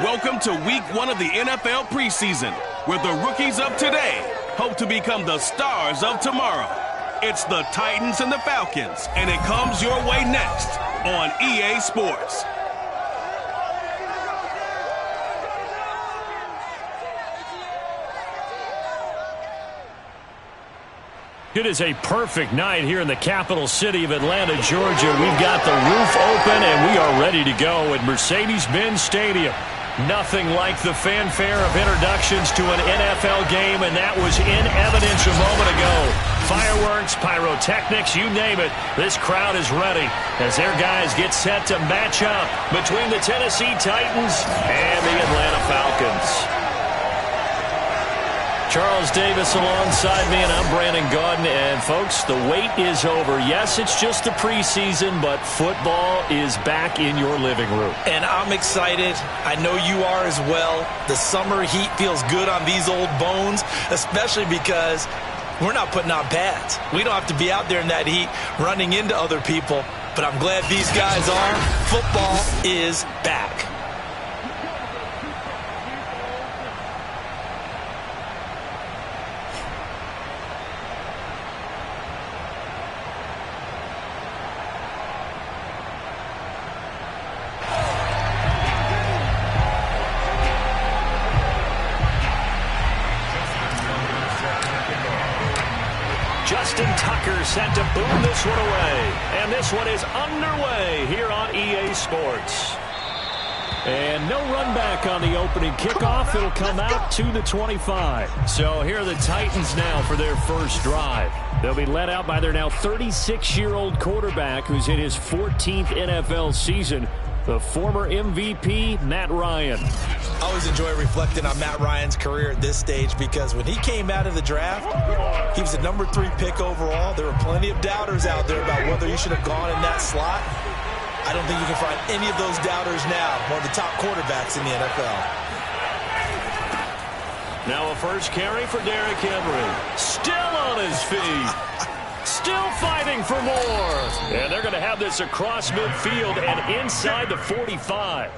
Welcome to week 1 of the NFL preseason, where the rookies of today hope to become the stars of tomorrow. It's the Titans and the Falcons, and it comes your way next on EA Sports. It is a perfect night here in the capital city of Atlanta, Georgia. We've got the roof open and we are ready to go at Mercedes-Benz Stadium. Nothing like the fanfare of introductions to an NFL game, and that was in evidence a moment ago. Fireworks, pyrotechnics, you name it. This crowd is ready as their guys get set to match up between the Tennessee Titans and the Atlanta Falcons. Charles Davis alongside me, and I'm Brandon Gaudin. And, folks, the wait is over. Yes, it's just the preseason, but football is back in your living room. And I'm excited. I know you are as well. The summer heat feels good on these old bones, especially because we're not putting on pads. We don't have to be out there in that heat running into other people. But I'm glad these guys are. Football is back. Set to boom this one away. And this one is underway here on EA Sports. And no run back on the opening kickoff. It'll come out to the 25. So here are the Titans now for their first drive. They'll be led out by their now 36-year-old quarterback who's in his 14th NFL season, the former MVP, Matt Ryan. I always enjoy reflecting on Matt Ryan's career at this stage because when he came out of the draft, he was the number 3 pick overall. There were plenty of doubters out there about whether he should have gone in that slot. I don't think you can find any of those doubters now. One of the top quarterbacks in the NFL. Now a first carry for Derrick Henry. Still on his feet. Still fighting for more. And they're going to have this across midfield and inside the 45.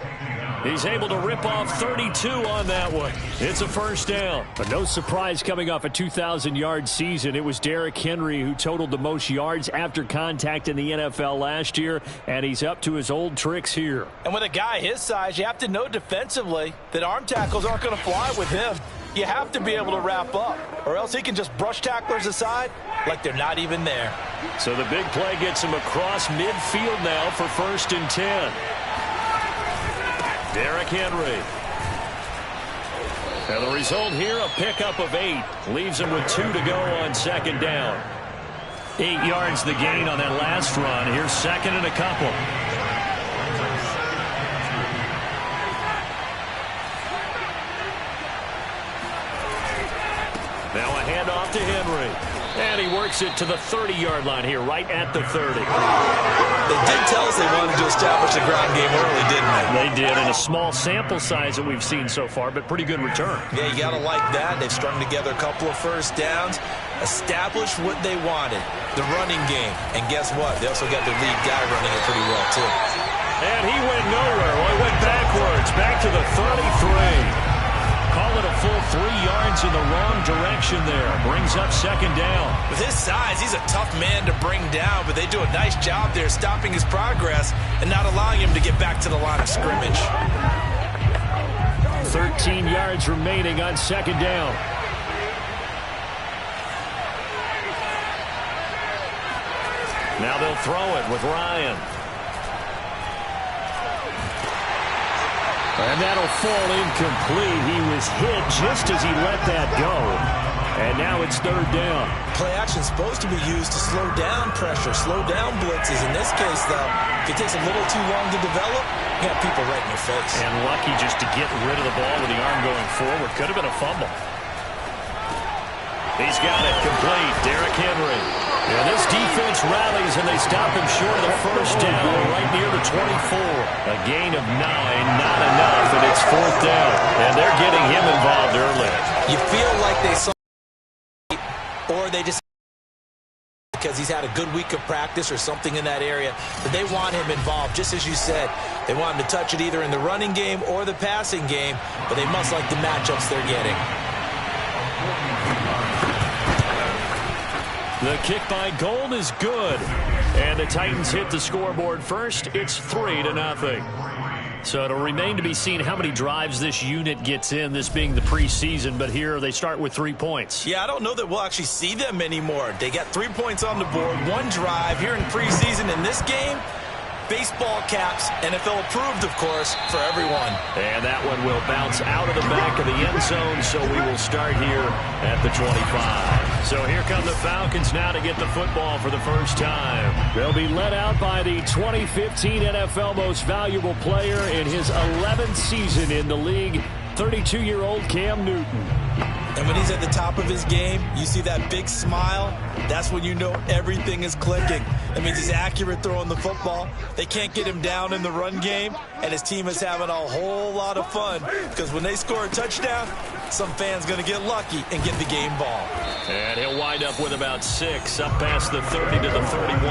He's able to rip off 32 on that one. It's a first down. But no surprise coming off a 2,000-yard season. It was Derrick Henry who totaled the most yards after contact in the NFL last year, and he's up to his old tricks here. And with a guy his size, you have to know defensively that arm tackles aren't going to fly with him. You have to be able to wrap up, or else he can just brush tacklers aside like they're not even there. So the big play gets him across midfield now for 1st and 10. Derrick Henry. And the result here, a pickup of 8. Leaves him with 2 to go on 2nd down. 8 yards the gain on that last run. Here's 2nd and a couple. Now a handoff to Henry. And he works it to the 30-yard line here, right at the 30. They did tell us they wanted to establish the ground game early, didn't they? They did, in a small sample size that we've seen so far, but pretty good return. Yeah, you got to like that. They've strung together a couple of first downs, established what they wanted, the running game. And guess what? They also got their lead guy running it pretty well, too. And he went nowhere. Well, he went backwards, back to the 33. Call it a full 3 yards in the wrong direction there. Brings up 2nd down. With his size, he's a tough man to bring down, but they do a nice job there stopping his progress and not allowing him to get back to the line of scrimmage. 13 yards remaining on 2nd down. Now they'll throw it with Ryan. And that'll fall incomplete. He was hit just as he let that go. And now it's 3rd down. Play action is supposed to be used to slow down pressure, slow down blitzes. In this case, though, if it takes a little too long to develop, you have people right in your face. And lucky just to get rid of the ball with the arm going forward. Could have been a fumble. He's got it complete. Derrick Henry. Yeah, this defense rallies, and they stop him short of the 1st down, right near the 24. A gain of 9, not enough, and it's 4th down. And they're getting him involved early. You feel like they saw, or they just because he's had a good week of practice or something in that area, but they want him involved, just as you said. They want him to touch it either in the running game or the passing game, but they must like the matchups they're getting. The kick by Gold is good. And the Titans hit the scoreboard first. It's 3-0. So it'll remain to be seen how many drives this unit gets in, this being the preseason. But here they start with 3 points. Yeah, I don't know that we'll actually see them anymore. They got 3 points on the board, 1 drive here in preseason. In this game, baseball caps, NFL approved, of course, for everyone. And that one will bounce out of the back of the end zone, so we will start here at the 25. So here come the Falcons now to get the football for the first time. They'll be led out by the 2015 NFL Most Valuable Player in his 11th season in the league, 32-year-old Cam Newton. And when he's at the top of his game, you see that big smile, that's when you know everything is clicking. That means he's accurate throwing the football. They can't get him down in the run game, and his team is having a whole lot of fun because when they score a touchdown, some fan's going to get lucky and get the game ball. And he'll wind up with about 6, up past the 30 to the 31.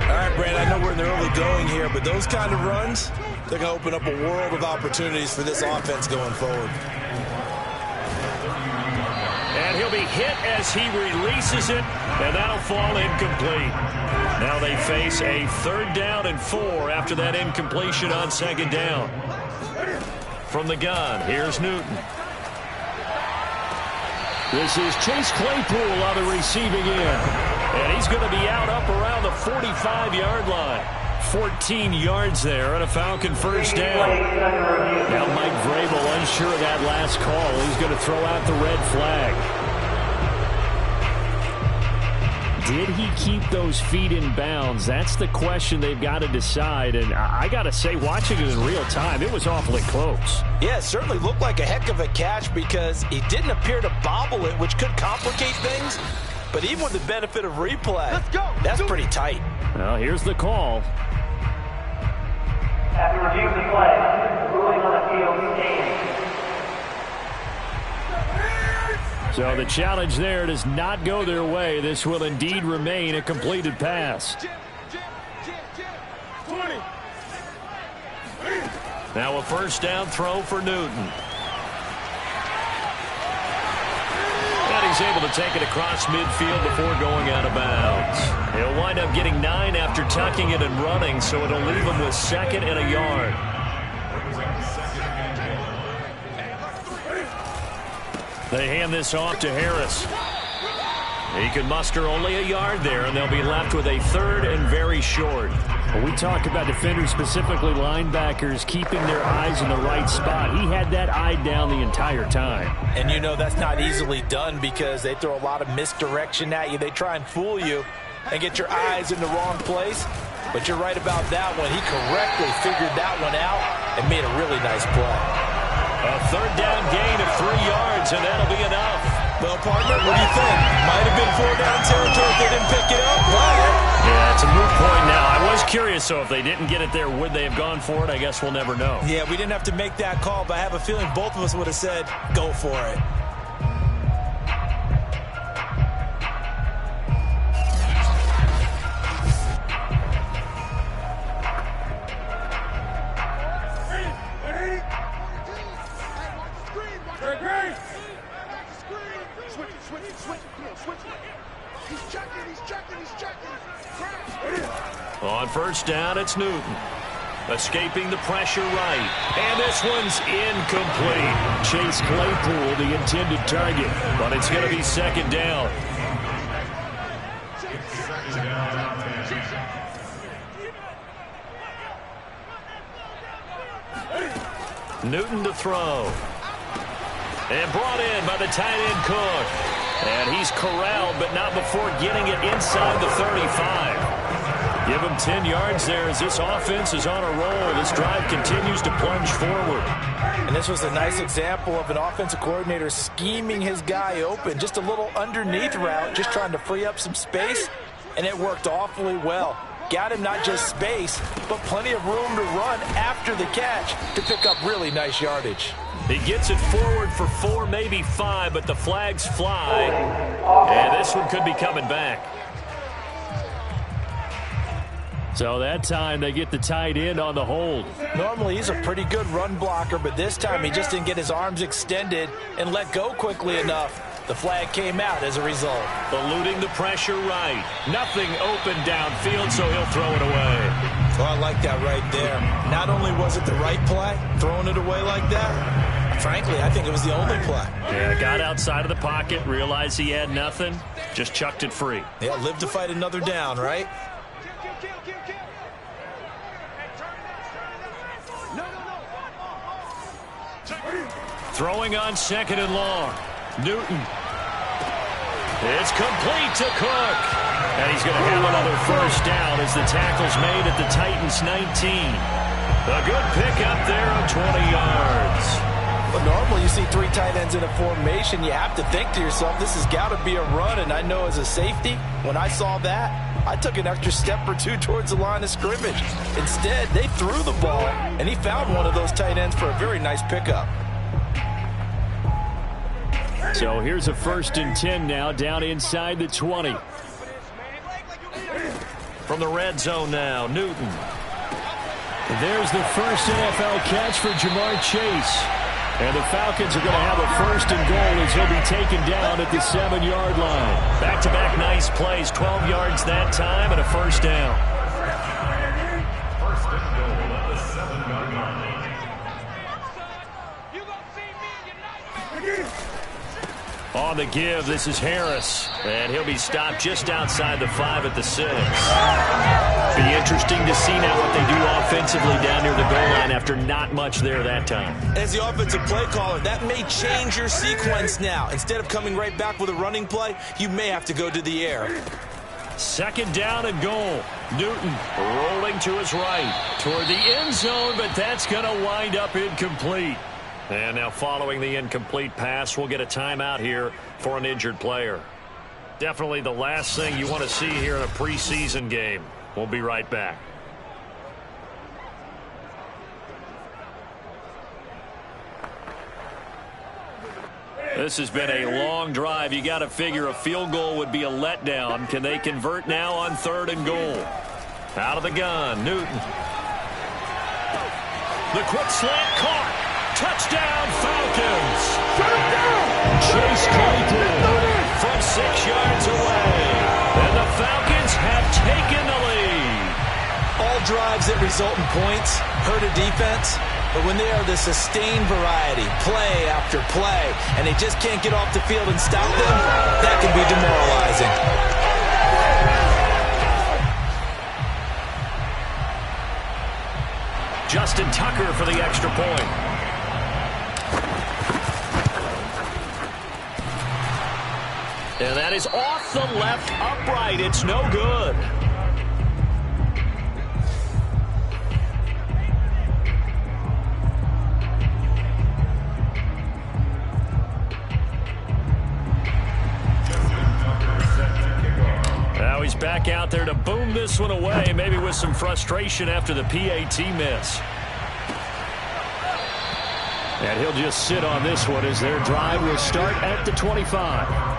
All right, Brand, I know we're in the early going here, but those kind of runs, they're going to open up a world of opportunities for this offense going forward. And he'll be hit as he releases it, and that'll fall incomplete. Now they face a 3rd down and 4 after that incompletion on 2nd down. From the gun, here's Newton. This is Chase Claypool on the receiving end. And he's going to be out up around the 45-yard line. 14 yards there and a Falcon first down. Now Mike Vrabel unsure of that last call. He's going to throw out the red flag. Did he keep those feet in bounds? That's the question they've got to decide. And I got to say, watching it in real time, it was awfully close. Yeah, it certainly looked like a heck of a catch because he didn't appear to bobble it, which could complicate things. But even with the benefit of replay, that's pretty tight. Well, here's the call. After reviewing the play, ruling on the field stands. So the challenge there does not go their way. This will indeed remain a completed pass. Now a first down throw for Newton. And he's able to take it across midfield before going out of bounds. He'll wind up getting 9 after tucking it and running, so it'll leave him with 2nd and a yard. They hand this off to Harris. He can muster only a yard there, and they'll be left with a 3rd and very short. When we talk about defenders, specifically linebackers, keeping their eyes in the right spot, he had that eye down the entire time. And you know that's not easily done because they throw a lot of misdirection at you. They try and fool you and get your eyes in the wrong place. But you're right about that one. He correctly figured that one out and made a really nice play. A 3rd down gain of 3 yards, and that'll be enough. Well, partner, what do you think? Might have been 4 down territory if they didn't pick it up, but... Yeah, it's a moot point now. I was curious, so if they didn't get it there, would they have gone for it? I guess we'll never know. Yeah, we didn't have to make that call, but I have a feeling both of us would have said, go for it. On first down, it's Newton. Escaping the pressure right. And this one's incomplete. Chase Claypool, the intended target. But it's going to be 2nd down. Newton to throw. And brought in by the tight end Cook. And he's corralled, but not before getting it inside the 35. Give him 10 yards there as this offense is on a roll. This drive continues to plunge forward. And this was a nice example of an offensive coordinator scheming his guy open. Just a little underneath route, just trying to free up some space, and it worked awfully well. got him not just space, but plenty of room to run after the catch to pick up really nice yardage. He gets it forward for 4, maybe 5, but the flags fly. And this one could be coming back. So that time they get the tight end on the hold. Normally he's a pretty good run blocker, but this time he just didn't get his arms extended and let go quickly enough. The flag came out as a result. Eluding the pressure right. Nothing open downfield, so he'll throw it away. Well, I like that right there. Not only was it the right play, throwing it away like that, frankly, I think it was the only play. Yeah, got outside of the pocket, realized he had nothing, just chucked it free. Yeah, live to fight another down, right? Throwing on 2nd and long. Newton. It's complete to Cook. And he's going to have another first down as the tackle's made at the Titans 19. A good pickup there of 20 yards. But normally you see 3 tight ends in a formation, you have to think to yourself, this has got to be a run. And I know as a safety, when I saw that, I took an extra step or 2 towards the line of scrimmage. Instead, they threw the ball, and he found one of those tight ends for a very nice pickup. So here's a 1st and 10 now, down inside the 20. From the red zone now, Newton. There's the first NFL catch for Jamar Chase. And the Falcons are going to have a 1st and goal as he'll be taken down at the 7-yard line. Back-to-back nice plays, 12 yards that time and a first down. First and goal at the 7-yard line. On the give, this is Harris. And he'll be stopped just outside the 5 at the 6. Be interesting to see now what they do offensively down near the goal line after not much there that time. As the offensive play caller, that may change your sequence now. Instead of coming right back with a running play, you may have to go to the air. 2nd down and goal. Newton rolling to his right toward the end zone, but that's going to wind up incomplete. And now following the incomplete pass, we'll get a timeout here for an injured player. Definitely the last thing you want to see here in a preseason game. We'll be right back. This has been a long drive. You got to figure a field goal would be a letdown. Can they convert now on 3rd and goal? Out of the gun, Newton. The quick slant caught. Touchdown, Falcons. Chase Claypool from 6 yards away. And the Falcons have taken the lead. All drives that result in points hurt a defense, but when they are the sustained variety, play after play, and they just can't get off the field and stop them, that can be demoralizing. Justin Tucker for the extra point. And that is off the left upright. It's no good. Now he's back out there to boom this one away, maybe with some frustration after the PAT miss. And he'll just sit on this one as their drive will start at the 25.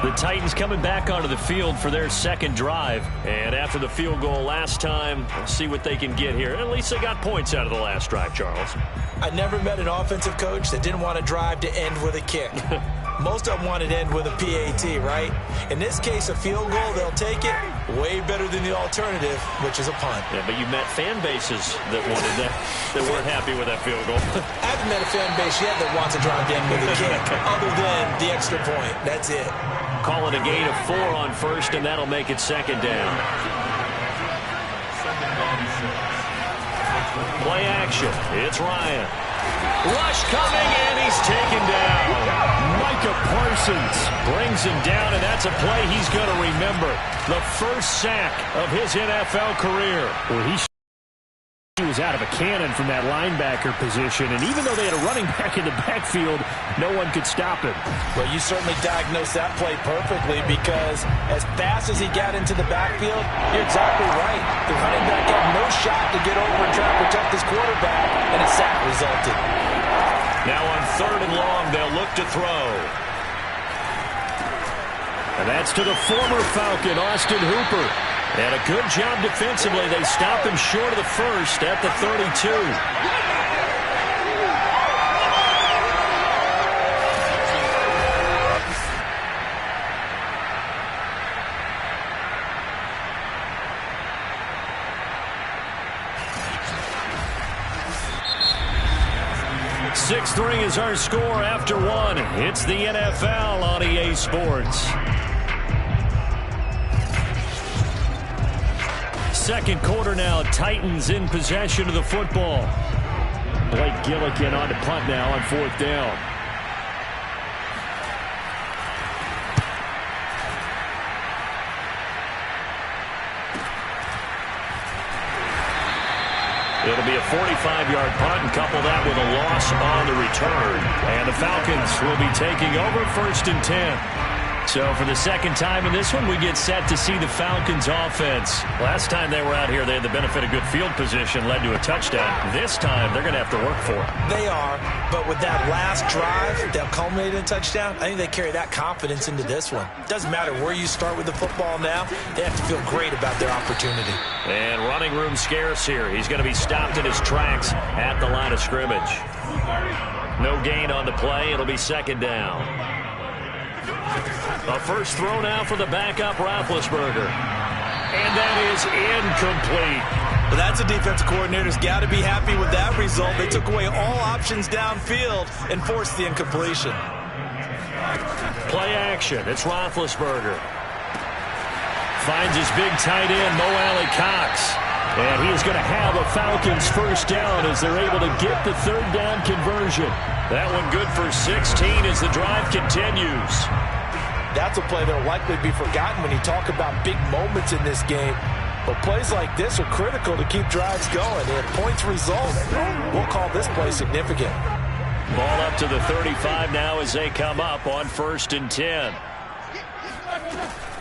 The Titans coming back onto the field for their 2nd drive. And after the field goal last time, we'll see what they can get here. At least they got points out of the last drive, Charles. I never met an offensive coach that didn't want to drive to end with a kick. Most of them wanted to end with a PAT, right? In this case, a field goal, they'll take it. Way better than the alternative, which is a punt. Yeah, but you met fan bases that wanted that, that weren't happy with that field goal. I haven't met a fan base yet that wants to drive to end with a kick, other than the extra point. That's it. Call it a gain of 4 on 1st, and that'll make it 2nd down. Play action. It's Ryan. Rush coming, and he's taken down. Micah Parsons brings him down, and that's a play he's going to remember. The first sack of his NFL career. Well, he He was out of a cannon from that linebacker position, and even though they had a running back in the backfield, no one could stop him. Well, you certainly diagnosed that play perfectly, because as fast as he got into the backfield, you're exactly right. The running back had no shot to get over and try to protect his quarterback, and a sack resulted. Now on 3rd and long, they'll look to throw. And that's to the former Falcon, Austin Hooper. And a good job defensively. They stop him short of the first at the 32. .3 is our score after 1. It's the NFL on EA Sports. Second quarter now, Titans in possession of the football. Blake Gillikin on the punt now on 4th down. It'll be a 45-yard punt, and couple that with a loss on the return. And the Falcons will be taking over 1st and 10. So for the second time in this one, we get set to see the Falcons offense. Last time they were out here, they had the benefit of good field position, led to a touchdown. This time, they're going to have to work for it. They are, but with that last drive that culminated in a touchdown, I think they carry that confidence into this one. Doesn't matter where you start with the football now, they have to feel great about their opportunity. And running room scarce here. He's going to be stopped in his tracks at the line of scrimmage. No gain on the play. It'll be 2nd down. A first throw now for the backup, Roethlisberger. And that is incomplete. Well, that's a defensive coordinator's got to be happy with that result. They took away all options downfield and forced the incompletion. Play action. It's Roethlisberger. Finds his big tight end, Mo Alley-Cox. And he is going to have a Falcons first down as they're able to get the 3rd down conversion. That one good for 16 as the drive continues. That's a play that will likely be forgotten when you talk about big moments in this game. But plays like this are critical to keep drives going. And points result, we'll call this play significant. Ball up to the 35 now as they come up on 1st and 10.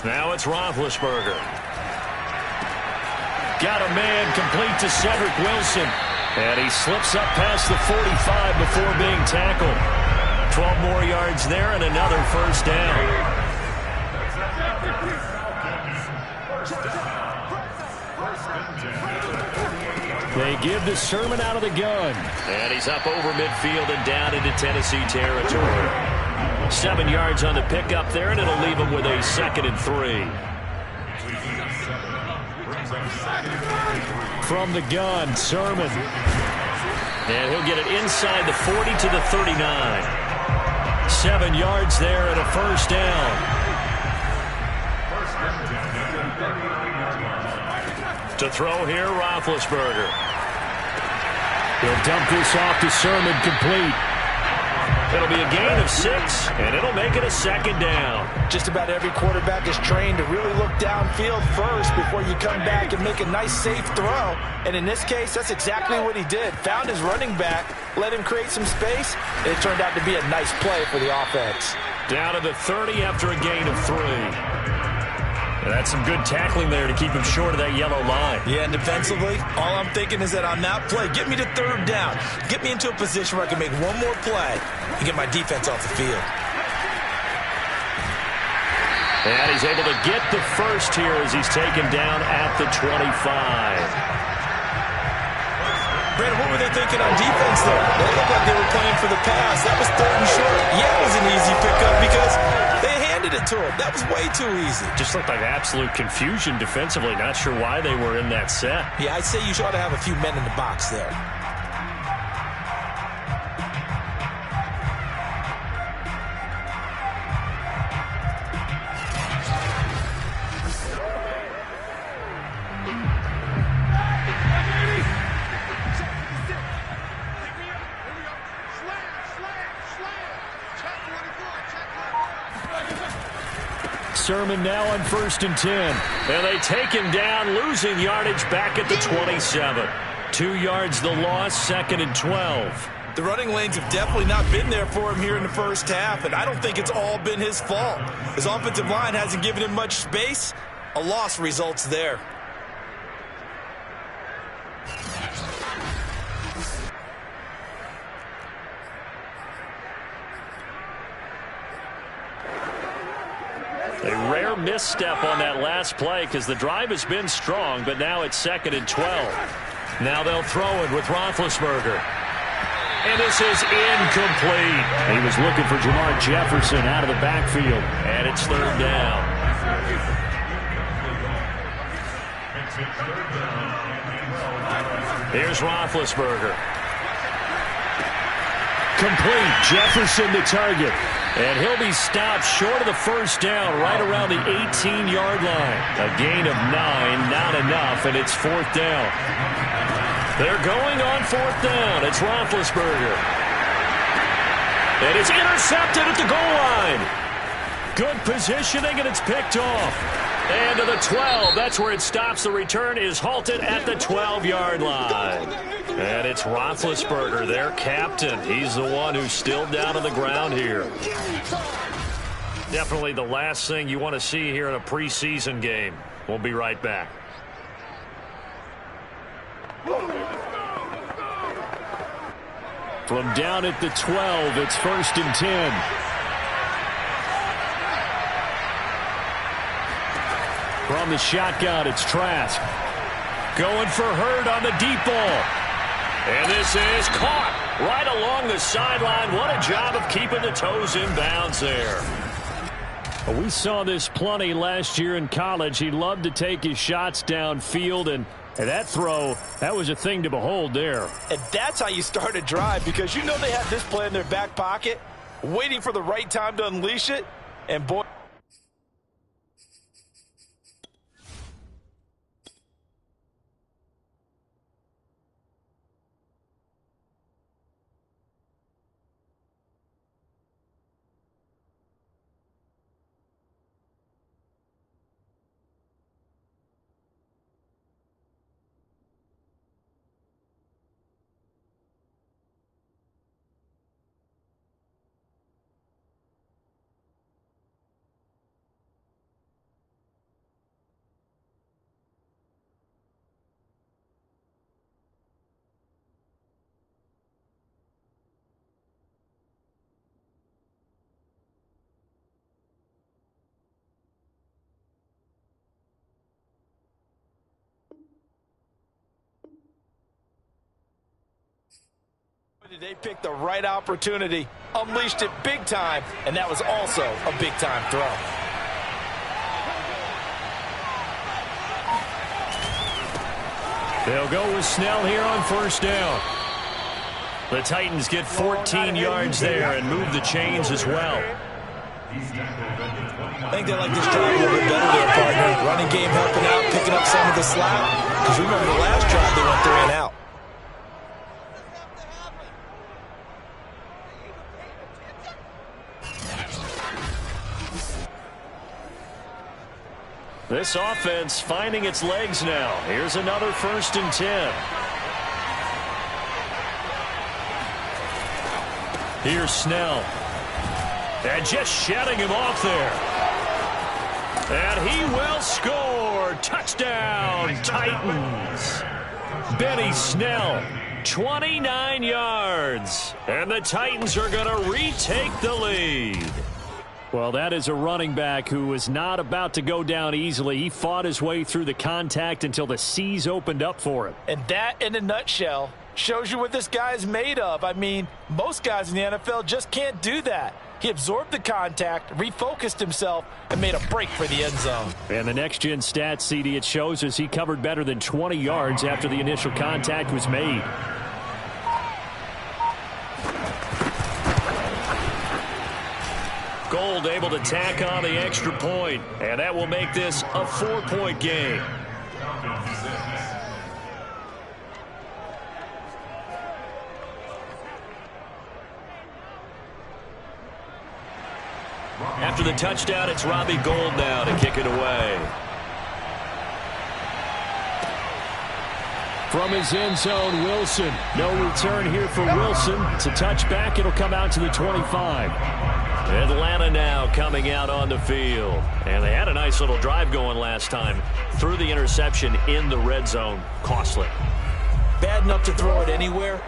Now it's Roethlisberger. Got a man complete to Cedric Wilson. And he slips up past the 45 before being tackled. 12 more yards there and another first down. They give the Sermon out of the gun. And he's up over midfield and down into Tennessee territory. 7 yards on the pickup there, and it'll leave him with a 2nd and 3. From the gun, Sermon. And he'll get it inside the 40 to the 39. 7 yards there and a first down. To throw here, Roethlisberger. He'll dump this off to Sermon, complete. It'll be a gain of 6, and it'll make it a 2nd down. Just about every quarterback is trained to really look downfield first before you come back and make a nice, safe throw. And in this case, that's exactly what he did. Found his running back, let him create some space, and it turned out to be a nice play for the offense. Down to the 30 after a gain of 3. And that's some good tackling there to keep him short of that yellow line. Yeah, and defensively, all I'm thinking is that on that play, get me to 3rd down. Get me into a position where I can make one more play and get my defense off the field. And he's able to get the first here as he's taken down at the 25. Brandon, what were they thinking on defense there? They looked like they were playing for the pass. That was 3rd and short. Yeah, it was an easy pickup because they handed it to him. That was way too easy. Just looked like absolute confusion defensively. Not sure why they were in that set. Yeah, I'd say you ought to have a few men in the box there. Sermon now on 1st and 10. And they take him down, losing yardage back at the 27. 2 yards the loss, 2nd and 12. The running lanes have definitely not been there for him here in the first half, and I don't think it's all been his fault. His offensive line hasn't given him much space. A loss results there. A rare misstep on that last play because the drive has been strong, but now it's 2nd and 12. Now they'll throw it with Roethlisberger. And this is incomplete. He was looking for Jamar Jefferson out of the backfield, and it's 3rd down. Here's Roethlisberger. Complete. Jefferson the target. And he'll be stopped short of the 1st down, right around the 18-yard line. A gain of 9, not enough, and it's 4th down. They're going on 4th down. It's Roethlisberger. And it's intercepted at the goal line. Good positioning, and it's picked off. And to the 12. That's where it stops. The return is halted at the 12-yard line. And it's Roethlisberger, their captain. He's the one who's still down on the ground here. Definitely the last thing you want to see here in a preseason game. We'll be right back. From down at the 12, it's 1st and 10. From the shotgun, it's Trask. Going for Hurd on the deep ball. And this is caught right along the sideline. What a job of keeping the toes in bounds there. We saw this plenty last year in college. He loved to take his shots downfield, and that throw, that was a thing to behold there. And that's how you start a drive, because you know they have this play in their back pocket, waiting for the right time to unleash it, and boy... They picked the right opportunity, unleashed it big time, and that was also a big-time throw. They'll go with Snell here on 1st down. The Titans get 14 yards there and move the chains as well. I think they like this drive a little bit better there, partner. Running game helping out, picking up some of the slack. Because remember the last drive, they went 3 and out. This offense finding its legs now. Here's another 1st and 10. Here's Snell. And just shedding him off there. And he will score. Touchdown, Titans. Benny Snell, 29 yards. And the Titans are going to retake the lead. Well, that is a running back who was not about to go down easily. He fought his way through the contact until the seas opened up for him. And that, in a nutshell, shows you what this guy is made of. I mean, most guys in the NFL just can't do that. He absorbed the contact, refocused himself, and made a break for the end zone. And the next-gen stats, CD, it shows us he covered better than 20 yards after the initial contact was made. Gold able to tack on the extra point, and that will make this a 4-point game. After the touchdown, it's Robbie Gould now to kick it away. From his end zone, Wilson. No return here for Wilson. It's a touchback. It'll come out to the 25. Atlanta now coming out on the field. And they had a nice little drive going last time. Threw the interception in the red zone. Costly. Bad enough to throw it anywhere.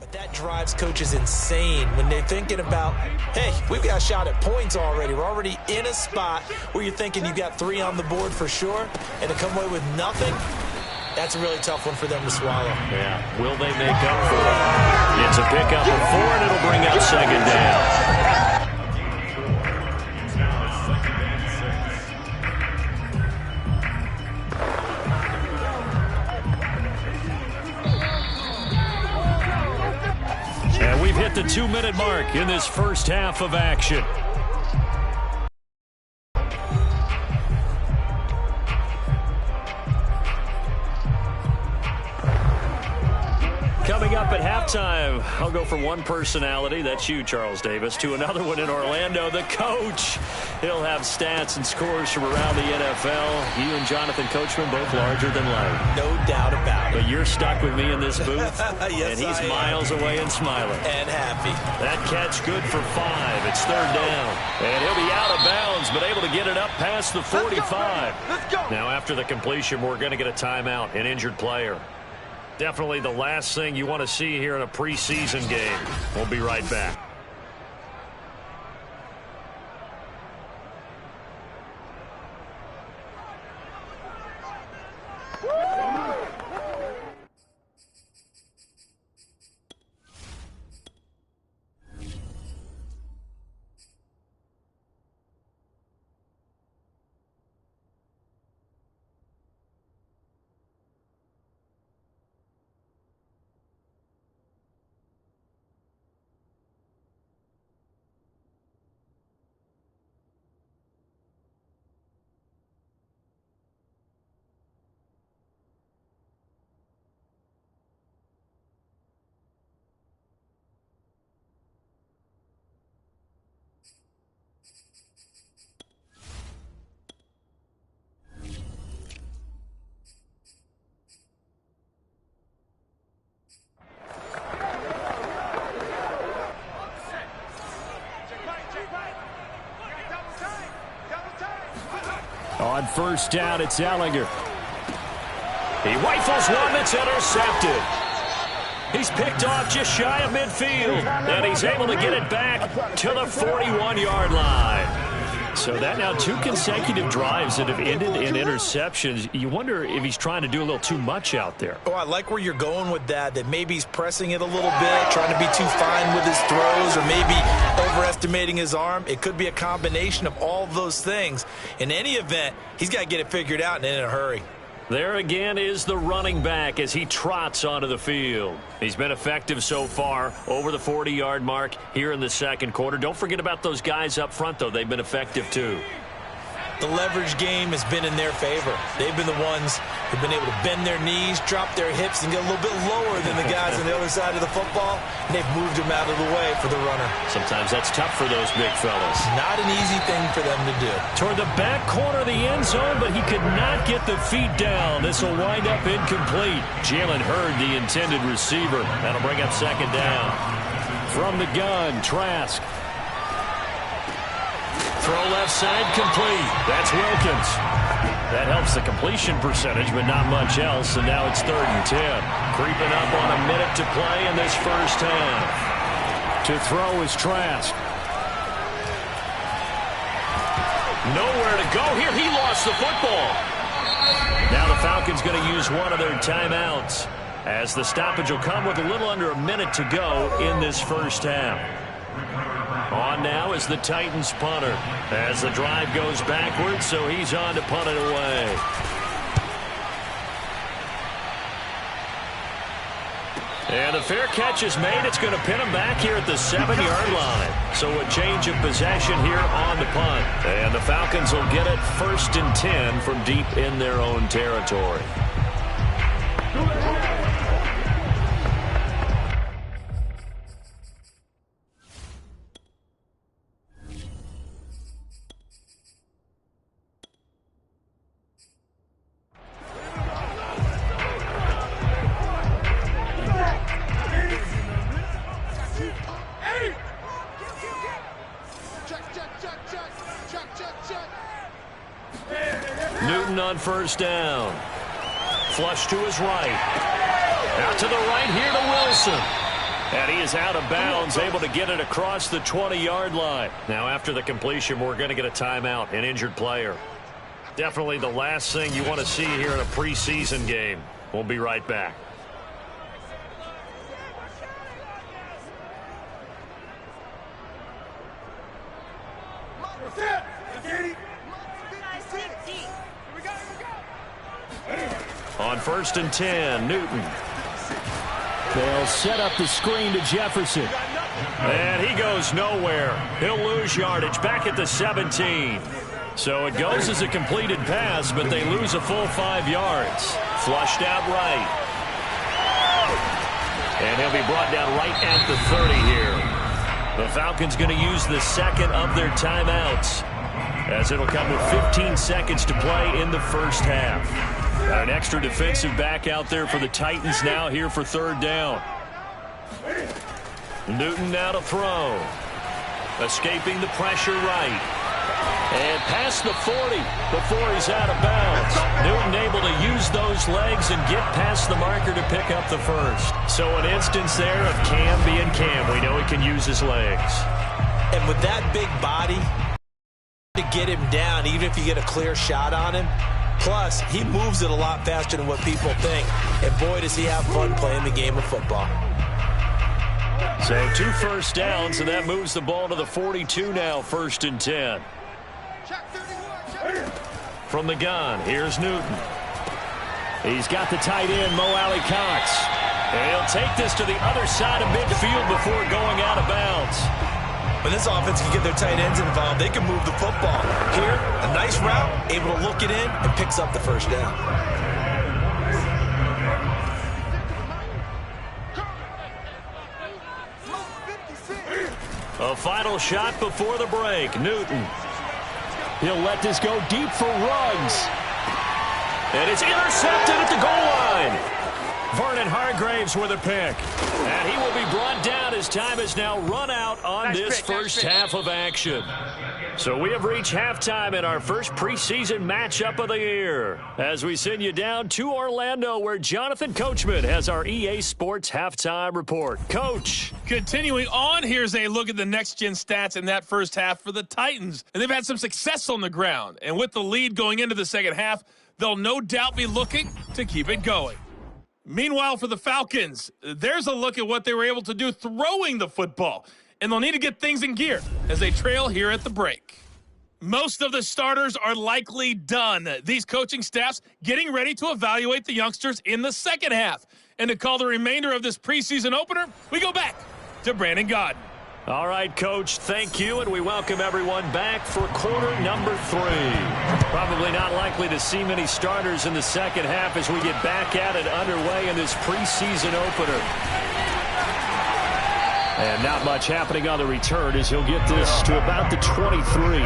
But that drives coaches insane when they're thinking about, hey, we've got a shot at points already. We're already in a spot where you're thinking you've got 3 on the board for sure, and to come away with nothing, that's a really tough one for them to swallow. Yeah, will they make up for it? It's a pickup of 4, and it'll bring up second down. And we've hit the 2-minute mark in this first half of action. Coming up at halftime, I'll go from one personality, that's you, Charles Davis, to another one in Orlando, the coach. He'll have stats and scores from around the NFL. You and Jonathan Coachman both larger than life. No doubt about it. But you're stuck with me in this booth, yes, and he's miles away and smiling. And happy. That catch good for 5. It's third down. And he'll be out of bounds, but able to get it up past the 45. Let's go. Now, after the completion, we're going to get a timeout, an injured player. Definitely the last thing you want to see here in a preseason game. We'll be right back. On first down, it's Ellinger. He rifles one that's intercepted. He's picked off just shy of midfield, and he's able to get it back to the 41-yard line. So that now 2 consecutive drives that have ended in interceptions. You wonder if he's trying to do a little too much out there. Oh, I like where you're going with that maybe he's pressing it a little bit, trying to be too fine with his throws, or maybe overestimating his arm. It could be a combination of all of those things. In any event, he's got to get it figured out and in a hurry. There again is the running back as he trots onto the field. He's been effective so far over the 40-yard mark here in the second quarter. Don't forget about those guys up front, though. They've been effective, too. The leverage game has been in their favor. They've been the ones who've been able to bend their knees, drop their hips, and get a little bit lower than the guys on the other side of the football. And they've moved them out of the way for the runner. Sometimes that's tough for those big fellas. Not an easy thing for them to do. Toward the back corner of the end zone, but he could not get the feet down. This will wind up incomplete. Jalen Hurd, the intended receiver. That'll bring up second down. From the gun, Trask. Throw left side, complete. That's Wilkins. That helps the completion percentage, but not much else. And now it's 3rd and 10. Creeping up on a minute to play in this first half. To throw is Trask. Nowhere to go here. He lost the football. Now the Falcons going to use one of their timeouts as the stoppage will come with a little under a minute to go in this first half. On now is the Titans punter as the drive goes backwards, so he's on to punt it away. And the fair catch is made. It's going to pin him back here at the 7-yard line. So a change of possession here on the punt. And the Falcons will get it 1st and 10 from deep in their own territory. Newton on 1st down. Flush to his right. Out to the right here to Wilson. And he is out of bounds, able to get it across the 20-yard line. Now after the completion, we're going to get a timeout, an injured player. Definitely the last thing you want to see here in a preseason game. We'll be right back. On 1st and 10, Newton. They'll set up the screen to Jefferson. And he goes nowhere. He'll lose yardage back at the 17. So it goes as a completed pass, but they lose a full 5 yards. Flushed out right. And he'll be brought down right at the 30 here. The Falcons going to use the second of their timeouts, as it'll come with 15 seconds to play in the first half. Got an extra defensive back out there for the Titans now here for 3rd down. Newton now to throw. Escaping the pressure right. And past the 40 before he's out of bounds. Newton able to use those legs and get past the marker to pick up the first. So an instance there of Cam being Cam. We know he can use his legs. And with that big body, to get him down, even if you get a clear shot on him. Plus, he moves it a lot faster than what people think. And boy, does he have fun playing the game of football. So 2 first downs, and that moves the ball to the 42 now, 1st and 10. From the gun, here's Newton. He's got the tight end, Mo Alley Cox. And he'll take this to the other side of midfield before going out of bounds. When this offense can get their tight ends involved, they can move the football. Here, a nice route, able to look it in, and picks up the 1st down. A final shot before the break. Newton. He'll let this go deep for Ruggs. And it's intercepted at the goal line. Vernon Hargraves with a pick. And he will be brought down as time has now run out on this first half of action. So we have reached halftime in our first preseason matchup of the year, as we send you down to Orlando, where Jonathan Coachman has our EA Sports halftime report. Coach. Continuing on, here's a look at the next-gen stats in that first half for the Titans. And they've had some success on the ground. And with the lead going into the second half, they'll no doubt be looking to keep it going. Meanwhile, for the Falcons, there's a look at what they were able to do throwing the football. And they'll need to get things in gear as they trail here at the break. Most of the starters are likely done. These coaching staffs getting ready to evaluate the youngsters in the second half. And to call the remainder of this preseason opener, we go back to Brandon Godden. All right, Coach, thank you, and we welcome everyone back for quarter number 3. Probably not likely to see many starters in the second half as we get back at it underway in this preseason opener. And not much happening on the return as he'll get this to about the 23.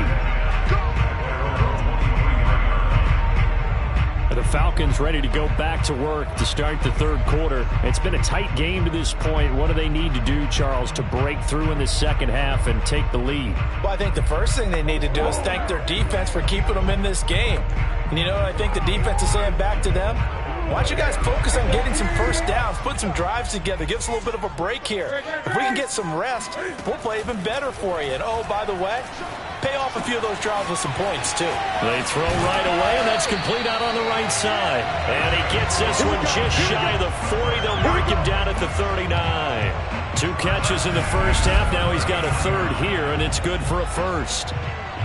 The Falcons ready to go back to work to start the 3rd quarter. It's been a tight game to this point. What do they need to do, Charles, to break through in the second half and take the lead? Well, I think the first thing they need to do is thank their defense for keeping them in this game. And you know what I think the defense is saying back to them? Why don't you guys focus on getting some first downs, put some drives together, give us a little bit of a break here. If we can get some rest, we'll play even better for you. And, oh, by the way, pay off a few of those drives with some points, too. They throw right away, and that's complete out on the right side. And he gets this one just shy of the 40. They'll mark him down at the 39. 2 catches in the first half. Now he's got a third here, and it's good for a first.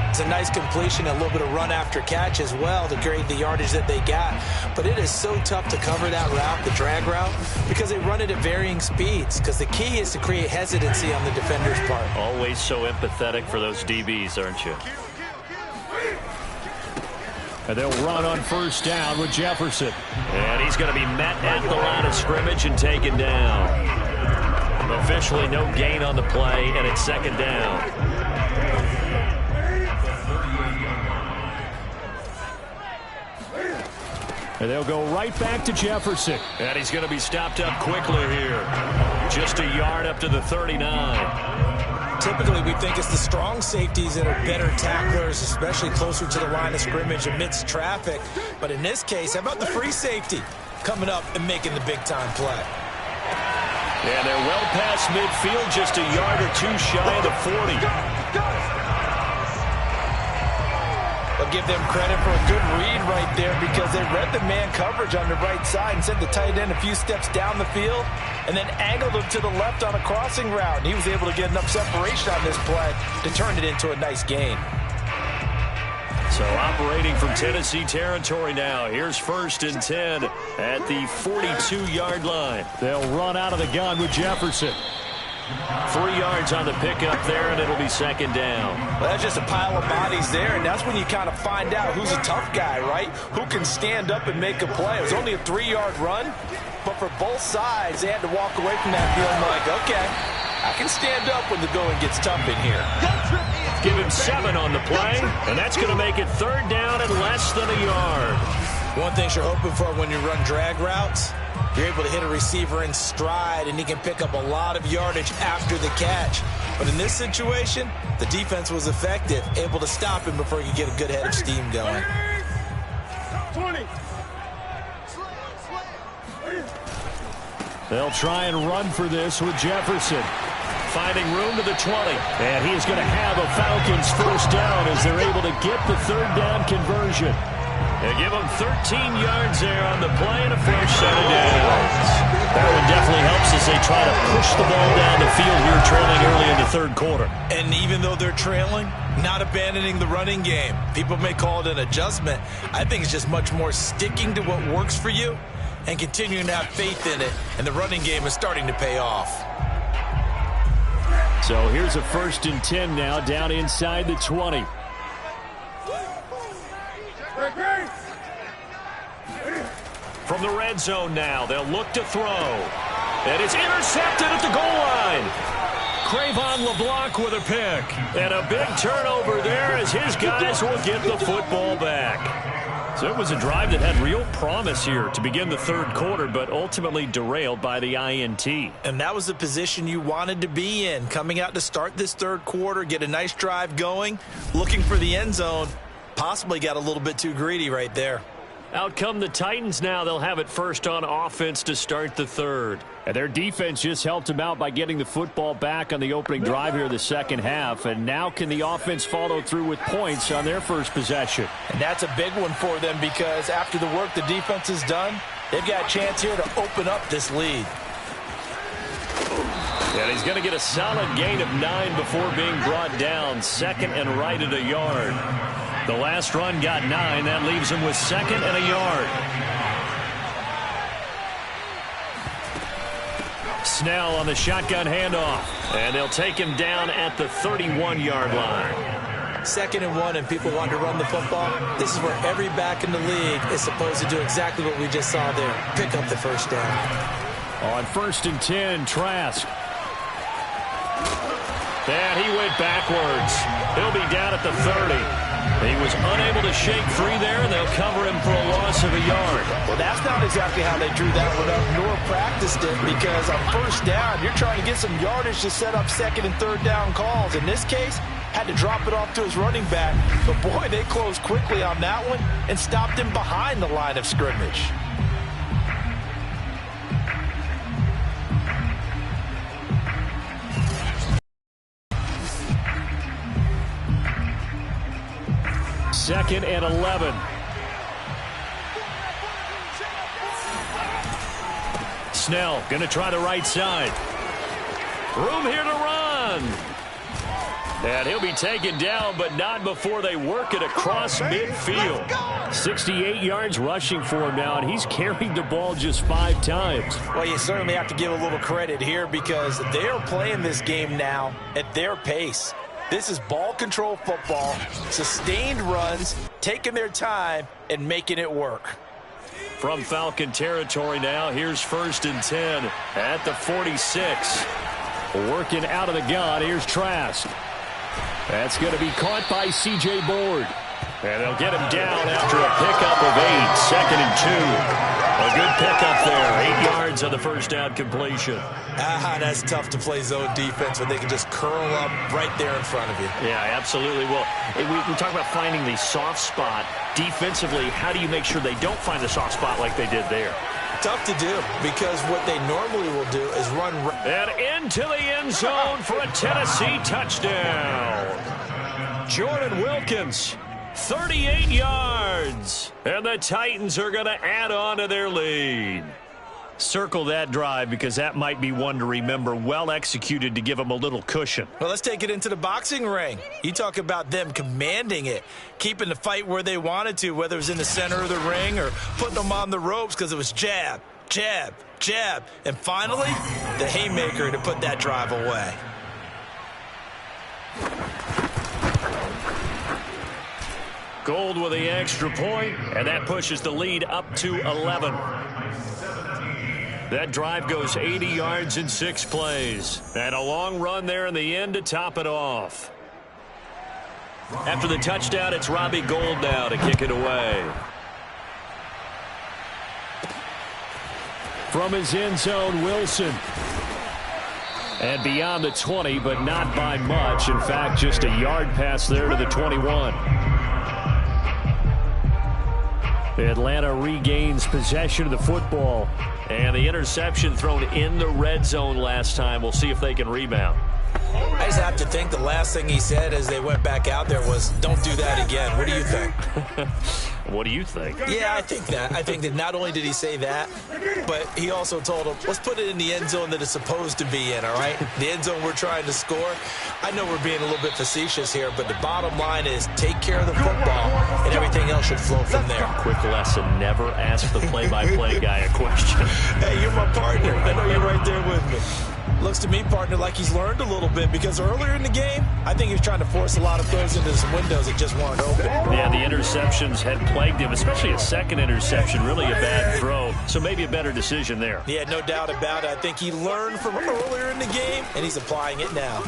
It's a nice completion, a little bit of run after catch as well to create the yardage that they got. But it is so tough to cover that route, the drag route, because they run it at varying speeds. Because the key is to create hesitancy on the defender's part. Always so empathetic for those DBs, aren't you? And they'll run on first down with Jefferson. And he's going to be met at the line of scrimmage and taken down. Officially no gain on the play, and it's second down. And they'll go right back to Jefferson. And he's going to be stopped up quickly here. Just a yard up to the 39. Typically, we think it's the strong safeties that are better tacklers, especially closer to the line of scrimmage amidst traffic. But in this case, how about the free safety coming up and making the big-time play? And they're well past midfield, just a yard or two shy of the 40. I'll give them credit for a good read right there because they read the man coverage on the right side and sent the tight end a few steps down the field and then angled him to the left on a crossing route. And he was able to get enough separation on this play to turn it into a nice gain. So operating from Tennessee territory now. Here's 1st and 10 at the 42-yard line. They'll run out of the gun with Jefferson. 3 yards on the pickup there, and it'll be second down. Well, that's just a pile of bodies there, and that's when you kind of find out who's a tough guy, right? Who can stand up and make a play. It was only a 3-yard run, but for both sides, they had to walk away from that feeling like, okay, I can stand up when the going gets tough in here. Give him 7 on the play, and that's going to make it third down and less than a yard. One thing you're hoping for when you run drag routes, you're able to hit a receiver in stride, and he can pick up a lot of yardage after the catch. But in this situation, the defense was effective, able to stop him before he could get a good head of steam going. 20. They'll try and run for this with Jefferson. Finding room to the 20. And he is going to have a Falcons first down as they're able to get the third down conversion. They give them 13 yards there on the play and a fresh set of downs. That one definitely helps as they try to push the ball down the field here, trailing early in the third quarter. And even though they're trailing, not abandoning the running game. People may call it an adjustment. I think it's just much more sticking to what works for you and continuing to have faith in it. And the running game is starting to pay off. So here's a 1st and 10 now, down inside the 20. From the red zone now, they'll look to throw. And it's intercepted at the goal line. Cravon LeBlanc with a pick. And a big turnover there as his guys will get the football back. So it was a drive that had real promise here to begin the third quarter, but ultimately derailed by the INT. And that was the position you wanted to be in. Coming out to start this third quarter, get a nice drive going, looking for the end zone. Possibly got a little bit too greedy right there. Out come the Titans now. They'll have it first on offense to start the third. And their defense just helped them out by getting the football back on the opening drive here in the second half. And now can the offense follow through with points on their first possession? And that's a big one for them because after the work the defense has done, they've got a chance here to open up this lead. And he's going to get a solid gain of 9 before being brought down. 2nd and right at a yard. The last run got 9. That leaves him with 2nd and a yard. Snell on the shotgun handoff. And they'll take him down at the 31-yard line. 2nd and 1 and people want to run the football. This is where every back in the league is supposed to do exactly what we just saw there. Pick up the first down. On 1st and 10, Trask. And he went backwards. He'll be down at the 30. He was unable to shake free there, and they'll cover him for a loss of a yard. Well, that's not exactly how they drew that one up, nor practiced it, because on first down, you're trying to get some yardage to set up 2nd and 3rd down calls. In this case, had to drop it off to his running back. But, boy, they closed quickly on that one and stopped him behind the line of scrimmage. 2nd and 11. Snell going to try the right side. Room here to run. And he'll be taken down, but not before they work it across midfield. 68 yards rushing for him now, and he's carried the ball just 5 times. Well, you certainly have to give a little credit here because they are playing this game now at their pace. This is ball control football, sustained runs, taking their time, and making it work. From Falcon territory now, here's 1st and 10 at the 46. Working out of the gun, here's Trask. That's going to be caught by C.J. Board. And they'll get him down after a pickup of 8, 2nd and 2. A good pickup there, 8 yards on the first down completion. That's tough to play zone defense when they can just curl up right there in front of you. Yeah, absolutely. Well, we talk about finding the soft spot. Defensively, how do you make sure they don't find the soft spot like they did there? Tough to do because what they normally will do is run. And into the end zone for a Tennessee touchdown. Jordan Wilkins, 38 yards. And the Titans are going to add on to their lead. Circle that drive because that might be one to remember. Well executed to give them a little cushion. Well, let's take it into the boxing ring. You talk about them commanding it, keeping the fight where they wanted to, whether it was in the center of the ring or putting them on the ropes because it was jab, jab, jab. And finally, the haymaker to put that drive away. Gold with the extra point, and that pushes the lead up to 11. That drive goes 80 yards in 6 plays. And a long run there in the end to top it off. After the touchdown, it's Robbie Gould now to kick it away. From his end zone, Wilson. And beyond the 20, but not by much. In fact, just a yard pass there to the 21. Atlanta regains possession of the football. And the interception thrown in the red zone last time. We'll see if they can rebound. I just have to think the last thing he said as they went back out there was, don't do that again. What do you think? What do you think? Yeah, I think that. I think that not only did he say that, but he also told them, let's put it in the end zone that it's supposed to be in, all right? The end zone we're trying to score. I know we're being a little bit facetious here, but the bottom line is take care of the football, and everything else should flow from there. Quick lesson, never ask the play-by-play guy a question. Hey, you're my partner. I know you're right there with me. Looks to me, partner, like he's learned a little bit because earlier in the game, I think he was trying to force a lot of throws into some windows that just weren't open. Yeah, the interceptions had plagued him, especially a second interception, really a bad throw. So maybe a better decision there. Yeah, no doubt about it. I think he learned from earlier in the game, and he's applying it now.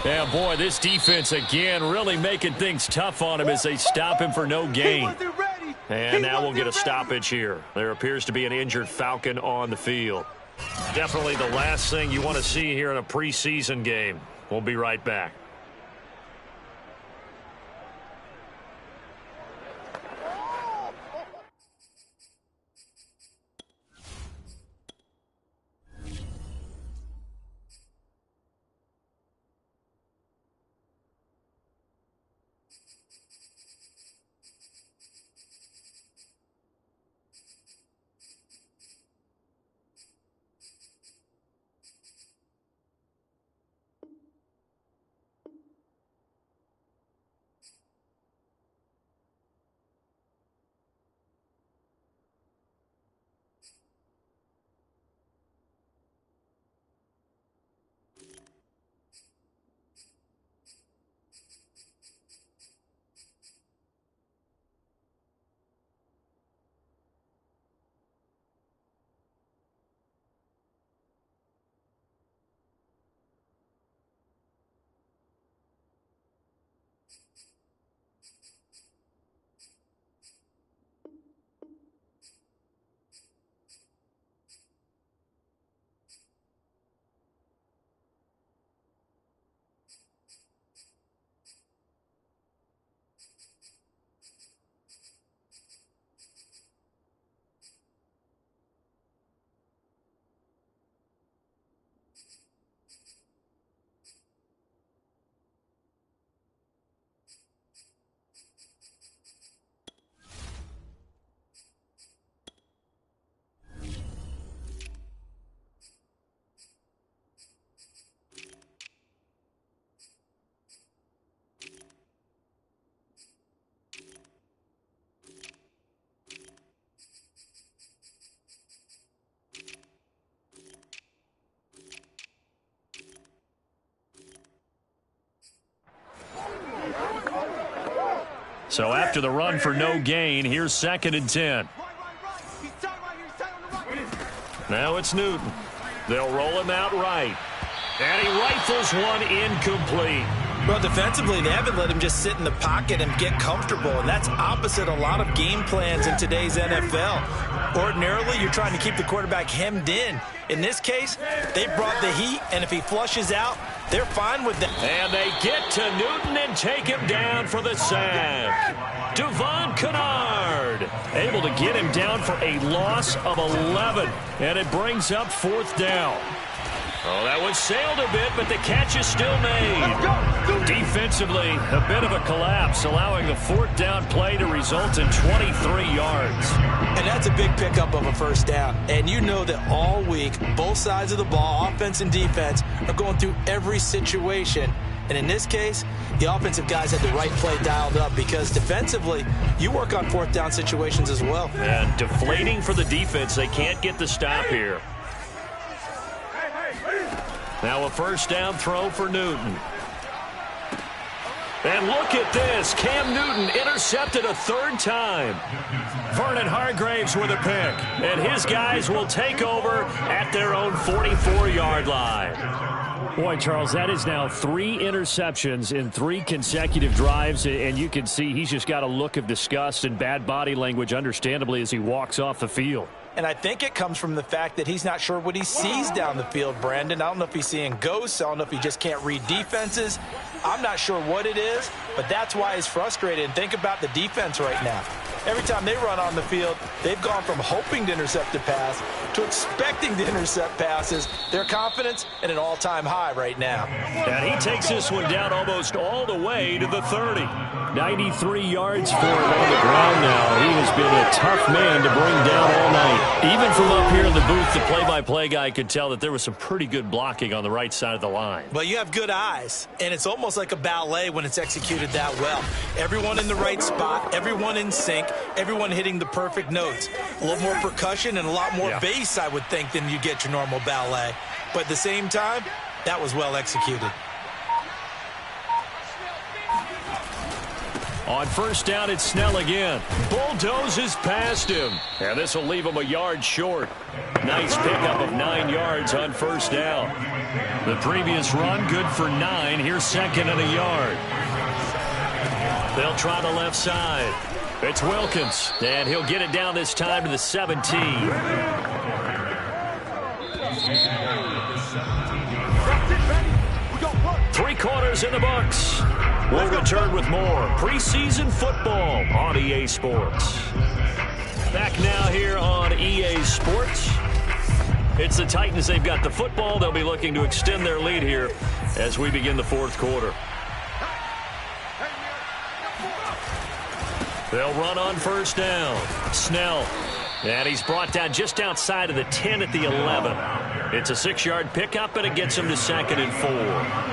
Yeah, boy, this defense again really making things tough on him as they stop him for no gain. And now we'll get a stoppage here. There appears to be an injured Falcon on the field. Definitely the last thing you want to see here in a preseason game. We'll be right back. So after the run for no gain, here's 2nd and 10. Now it's Newton. They'll roll him out right. And he rifles one incomplete. Well, defensively, they haven't let him just sit in the pocket and get comfortable, and that's opposite a lot of game plans in today's NFL. Ordinarily, you're trying to keep the quarterback hemmed in. In this case, they brought the heat, and if he flushes out, they're fine with that. And they get to Newton and take him down for the sack. Devon Kennard able to get him down for a loss of 11, and it brings up 4th down. Oh, that one sailed a bit, but the catch is still made. Defensively, a bit of a collapse, allowing the 4th down play to result in 23 yards. And that's a big pickup of a 1st down. And you know that all week, both sides of the ball, offense and defense, are going through every situation. And in this case, the offensive guys had the right play dialed up because defensively, you work on 4th down situations as well. And deflating for the defense. They can't get the stop here. Now a 1st down throw for Newton. And look at this. Cam Newton intercepted a 3rd time. Vernon Hargraves with a pick. And his guys will take over at their own 44-yard line. Boy, Charles, that is now 3 interceptions in 3 consecutive drives. And you can see he's just got a look of disgust and bad body language, understandably, as he walks off the field. And I think it comes from the fact that he's not sure what he sees down the field, Brandon. I don't know if he's seeing ghosts. I don't know if he just can't read defenses. I'm not sure what it is, but that's why he's frustrated. And think about the defense right now. Every time they run on the field, they've gone from hoping to intercept a pass to expecting to intercept passes. Their confidence at an all-time high right now. And he takes this one down almost all the way to the 30. 93 yards for him on the ground now. He has been a tough man to bring down all night. Even from up here in the booth, the play-by-play guy could tell that there was some pretty good blocking on the right side of the line. Well, you have good eyes, and it's almost like a ballet when it's executed that well. Everyone in the right spot, everyone in sync, everyone hitting the perfect notes. A little more percussion and a lot more bass, I would think, than you get your normal ballet. But at the same time, that was well executed. On 1st down, it's Snell again. Bulldozes past him. And this will leave him a yard short. Nice pickup of 9 yards on 1st down. The previous run, good for 9. Here's 2nd and a yard. They'll try the left side. It's Wilkins, and he'll get it down this time to the 17. 3 quarters in the books. We'll return with more preseason football on EA Sports. Back now here on EA Sports. It's the Titans. They've got the football. They'll be looking to extend their lead here as we begin the 4th quarter. They'll run on 1st down. Snell. And he's brought down just outside of the 10 at the 11. It's a 6-yard pickup, and it gets him to 2nd and 4.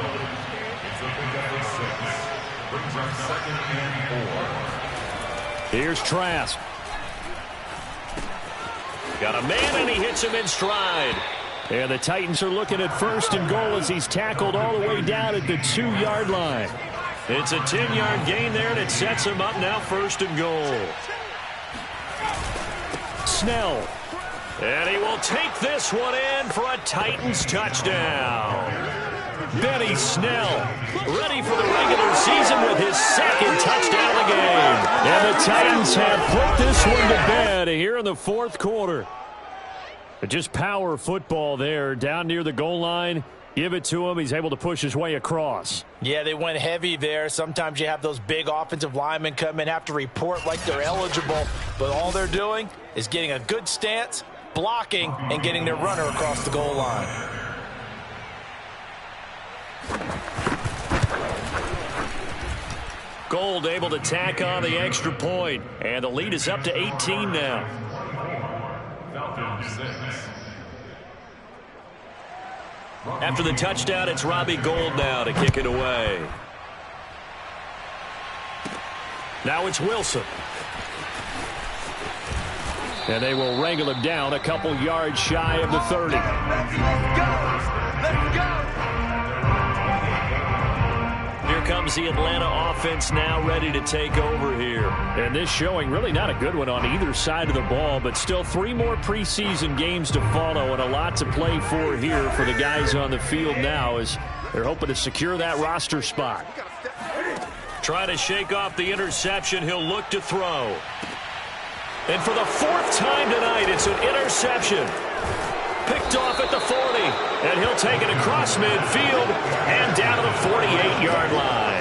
Here's Trask. Got a man, and he hits him in stride. And the Titans are looking at 1st and goal as he's tackled all the way down at the 2-yard line. It's a 10-yard gain there, and it sets him up now 1st and goal. Snell. And he will take this one in for a Titans touchdown. Benny Snell, ready for the regular season with his 2nd touchdown of the game. And the Titans have put this one to bed here in the 4th quarter. But just power football there down near the goal line. Give it to him. He's able to push his way across. Yeah, they went heavy there. Sometimes you have those big offensive linemen come in, have to report like they're eligible. But all they're doing is getting a good stance, blocking, and getting their runner across the goal line. Gold able to tack on the extra point. And the lead is up to 18 now. Falcons 6. After the touchdown, it's Robbie Gould now to kick it away. Now it's Wilson. And they will wrangle him down a couple yards shy of the 30. Let's go! Here comes comes the Atlanta offense now ready to take over here. And this showing really not a good one on either side of the ball, but still 3 more preseason games to follow and a lot to play for here for the guys on the field now as they're hoping to secure that roster spot. Trying to shake off the interception. He'll look to throw. And for the 4th time tonight, it's an interception. Picked off at the 40, and he'll take it across midfield and down to the 48-yard line.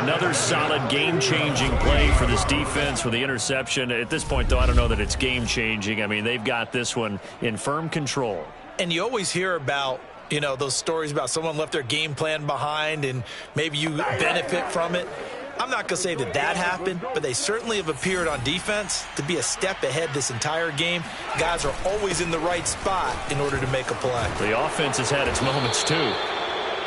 Another solid game-changing play for this defense for the interception. At this point, though, I don't know that it's game-changing. I mean, they've got this one in firm control. And you always hear about, you know, those stories about someone left their game plan behind and maybe you benefit from it. I'm not going to say that that happened, but they certainly have appeared on defense to be a step ahead this entire game. Guys are always in the right spot in order to make a play. The offense has had its moments, too.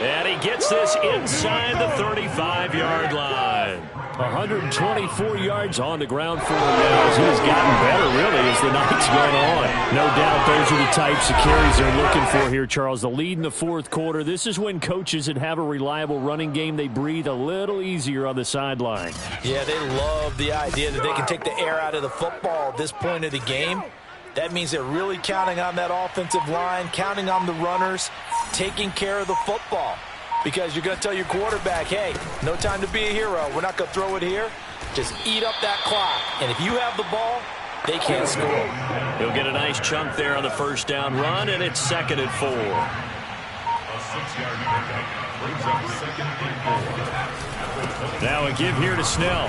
And he gets this inside the 35-yard line. 124 yards on the ground for him now. He's gotten better, really, as the night's gone on. No doubt those are the types of carries they're looking for here, Charles. The lead in the 4th quarter. This is when coaches that have a reliable running game, they breathe a little easier on the sideline. Yeah, they love the idea that they can take the air out of the football at this point of the game. That means they're really counting on that offensive line, counting on the runners, taking care of the football. Because you're going to tell your quarterback, hey, no time to be a hero. We're not going to throw it here. Just eat up that clock. And if you have the ball, they can't score. He'll get a nice chunk there on the 1st down run, and it's 2nd and 4. Now a give here to Snell.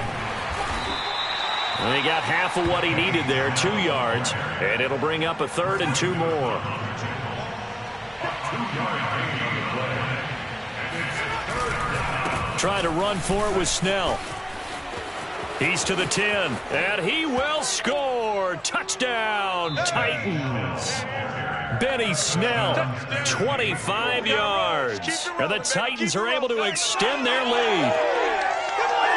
And he got half of what he needed there, 2 yards. And it'll bring up a 3rd and 2 more. Trying to run for it with Snell. He's to the 10, and he will score. Touchdown, Titans. Benny Snell, 25 yards. And the Titans are able to extend their lead.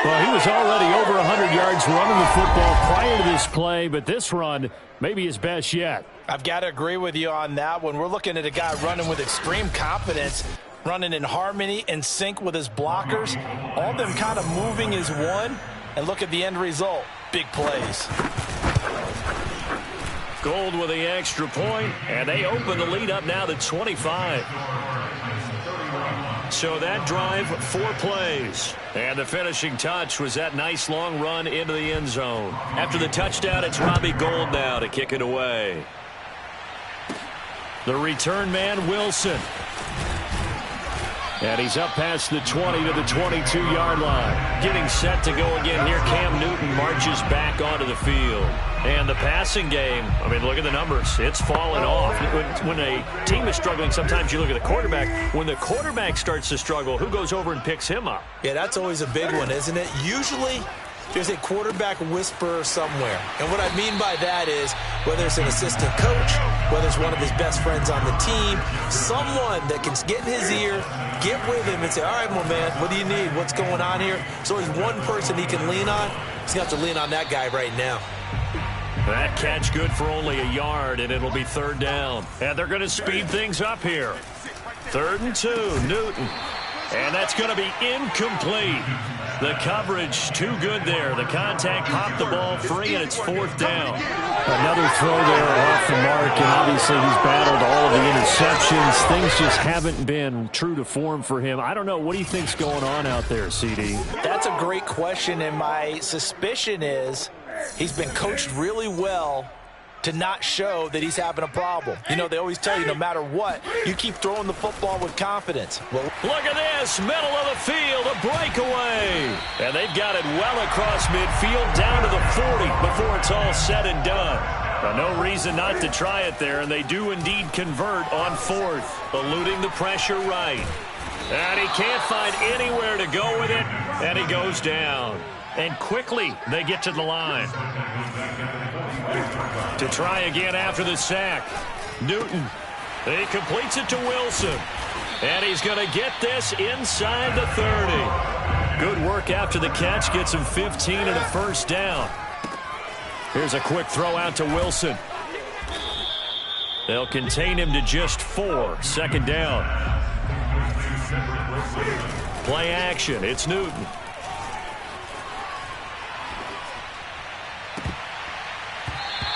Well, he was already over 100 yards running the football prior to this play, but this run may be his best yet. I've got to agree with you on that one. We're looking at a guy running with extreme confidence, running in harmony and sync with his blockers. All of them kind of moving as one. And look at the end result. Big plays. Gold with the extra point, and they open the lead up now to 25. So that drive, 4 plays. And the finishing touch was that nice long run into the end zone. After the touchdown, it's Robbie Gould now to kick it away. The return man, Wilson. And he's up past the 20 to the 22-yard line. Getting set to go again here. Cam Newton marches back onto the field. And the passing game, I mean, look at the numbers. It's fallen off. When a team is struggling, sometimes you look at the quarterback. When the quarterback starts to struggle, who goes over and picks him up? Yeah, that's always a big one, isn't it? Usually, there's a quarterback whisperer somewhere. And what I mean by that is, whether it's an assistant coach, whether it's one of his best friends on the team, someone that can get in his ear, get with him and say, all right, my man, what do you need? What's going on here? So there's one person he can lean on. He's going to have to lean on that guy right now. That catch good for only a yard, and it'll be 3rd down. And they're going to speed things up here. 3rd and 2, Newton. And that's going to be incomplete. The coverage too good there. The contact popped the ball free, and it's 4th down. Another throw there off the mark, and obviously he's battled all of the interceptions. Things just haven't been true to form for him. I don't know. What do you think's going on out there, CD? That's a great question, and my suspicion is he's been coached really well to not show that he's having a problem. You know, they always tell you no matter what, you keep throwing the football with confidence. Well, look at this, middle of the field, a breakaway. And they've got it well across midfield down to the 40 before it's all said and done. No reason not to try it there, and they do indeed convert on 4th, eluding the pressure right. And he can't find anywhere to go with it, and he goes down. And quickly, they get to the line. To try again after the sack. Newton. He completes it to Wilson. And he's going to get this inside the 30. Good work after the catch. Gets him 15 and a 1st down. Here's a quick throw out to Wilson. They'll contain him to just 4. 2nd down. Play action. It's Newton.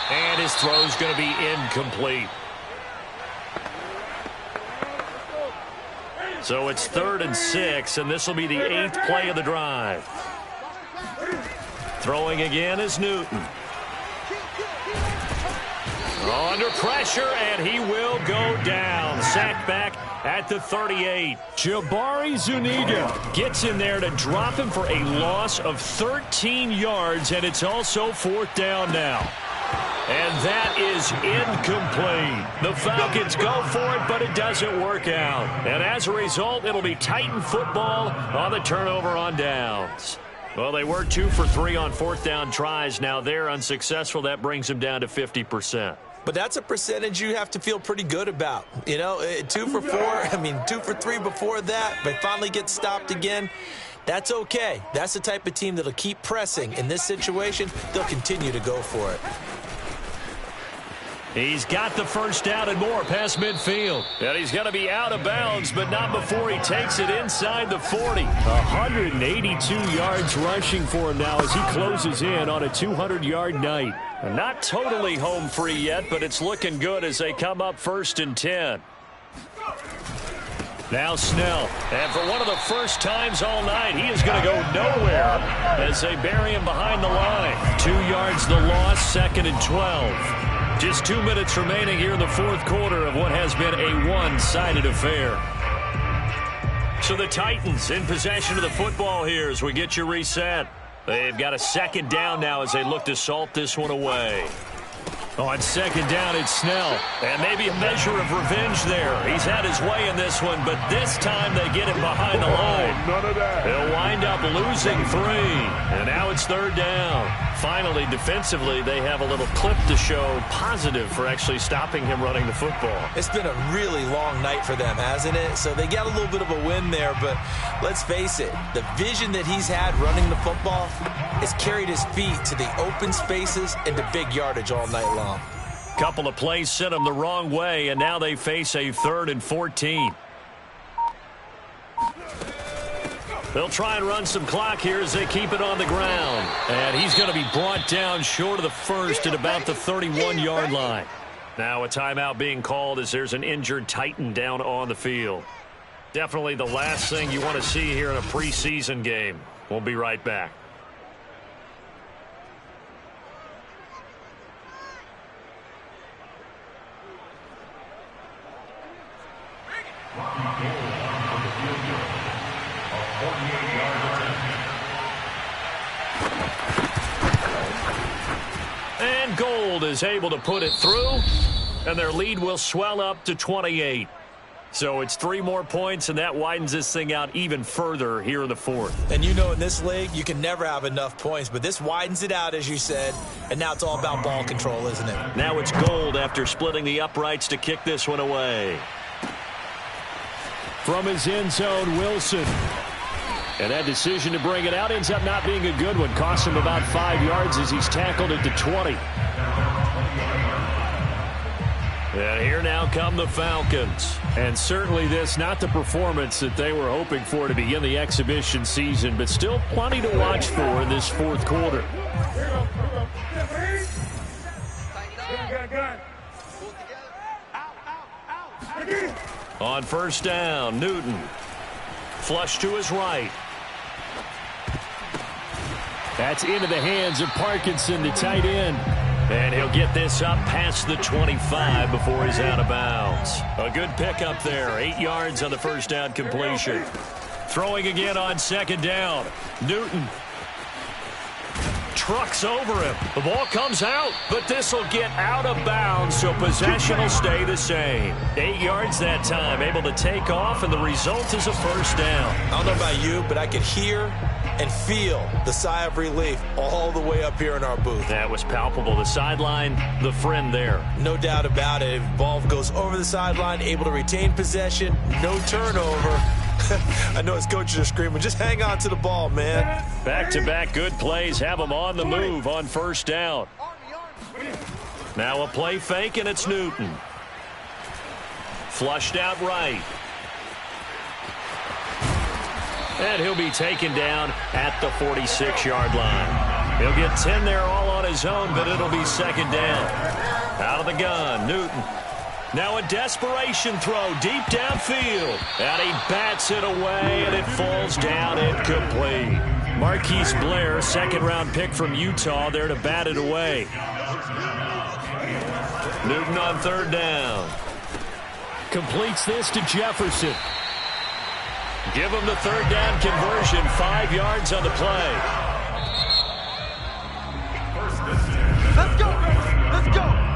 And his throw's going to be incomplete. So it's 3rd and 6, and this will be the 8th play of the drive. Throwing again is Newton. Under pressure, and he will go down. Sacked back at the 38. Jabari Zuniga Gets in there to drop him for a loss of 13 yards, and it's also 4th down now. And that is incomplete. The Falcons go for it, but it doesn't work out. And as a result, it'll be Titan football on the turnover on downs. Well, they were 2 for 3 on 4th down tries. Now they're unsuccessful. That brings them down to 50%. But that's a percentage you have to feel pretty good about. You know, 2 for 4, 2 for 3 before that, but finally get stopped again. That's okay. That's the type of team that'll keep pressing. In this situation, they'll continue to go for it. He's got the first down and more past midfield. And he's going to be out of bounds, but not before he takes it inside the 40. 182 yards rushing for him now as he closes in on a 200-yard night. Not totally home free yet, but it's looking good as they come up 1st and 10. Now Snell, and for one of the first times all night, he is going to go nowhere as they bury him behind the line. 2 yards the loss, 2nd and 12. Just 2 minutes remaining here in the 4th quarter of what has been a one-sided affair. So the Titans in possession of the football here as we get you reset. They've got a 2nd down now as they look to salt this one away. On 2nd down, it's Snell. And maybe a measure of revenge there. He's had his way in this one, but this time they get him behind the line. None of that. He'll wind up losing 3. And now it's 3rd down. Finally, defensively, they have a little clip to show positive for actually stopping him running the football. It's been a really long night for them, hasn't it? So they got a little bit of a win there, but let's face it, the vision that he's had running the football has carried his feet to the open spaces and to big yardage all night long. Couple of plays sent them the wrong way, and now they face a 3rd and 14. They'll try and run some clock here as they keep it on the ground. And he's going to be brought down short of the 1st at about the 31-yard line. Now a timeout being called as there's an injured Titan down on the field. Definitely the last thing you want to see here in a preseason game. We'll be right back. And Gold is able to put it through, and their lead will swell up to 28. So it's 3 more points, and that widens this thing out even further here in the 4th. And you know in this league, you can never have enough points, but this widens it out, as you said, and now it's all about ball control, isn't it? Now it's Gold after splitting the uprights to kick this one away. From his end zone, Wilson. And that decision to bring it out ends up not being a good one. Costs him about 5 yards as he's tackled at the 20. And here now come the Falcons. And certainly this, not the performance that they were hoping for to begin the exhibition season, but still plenty to watch for in this 4th quarter. On 1st down, Newton. Flush to his right. That's into the hands of Parkinson, the tight end. And he'll get this up past the 25 before he's out of bounds. A good pickup there. 8 yards on the 1st down completion. Throwing again on 2nd down. Newton trucks over him. The ball comes out, but this will get out of bounds, so possession will stay the same. 8 yards that time, able to take off, and the result is a 1st down. I don't know about you, but I could hear and feel the sigh of relief all the way up here in our booth. That was palpable. The sideline, the friend there. No doubt about it. Ball goes over the sideline, able to retain possession, no turnover. I know his coaches are screaming, just hang on to the ball, man. Back-to-back good plays have him on the move on 1st down. Now a play fake, and it's Newton. Flushed out right. And he'll be taken down at the 46-yard line. He'll get 10 there all on his own, but it'll be second down. Out of the gun, Newton. Now a desperation throw deep downfield. And he bats it away, and it falls down incomplete. Marquise Blair, second-round pick from Utah, there to bat it away. Newton on third down. Completes this to Jefferson. Give him the third down conversion, 5 yards on the play. Let's go, baby. Let's go.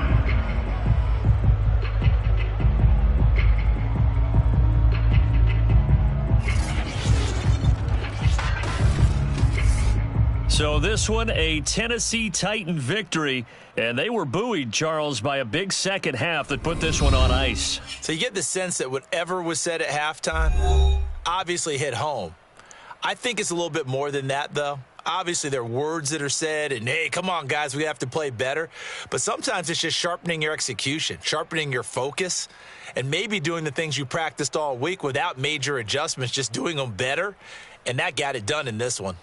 So this one, a Tennessee Titan victory, and they were buoyed, Charles, by a big second half that put this one on ice. So you get the sense that whatever was said at halftime obviously hit home. I think it's a little bit more than that, though. Obviously, there are words that are said, and, hey, come on, guys, we have to play better. But sometimes it's just sharpening your execution, sharpening your focus, and maybe doing the things you practiced all week without major adjustments, just doing them better. And that got it done in this one.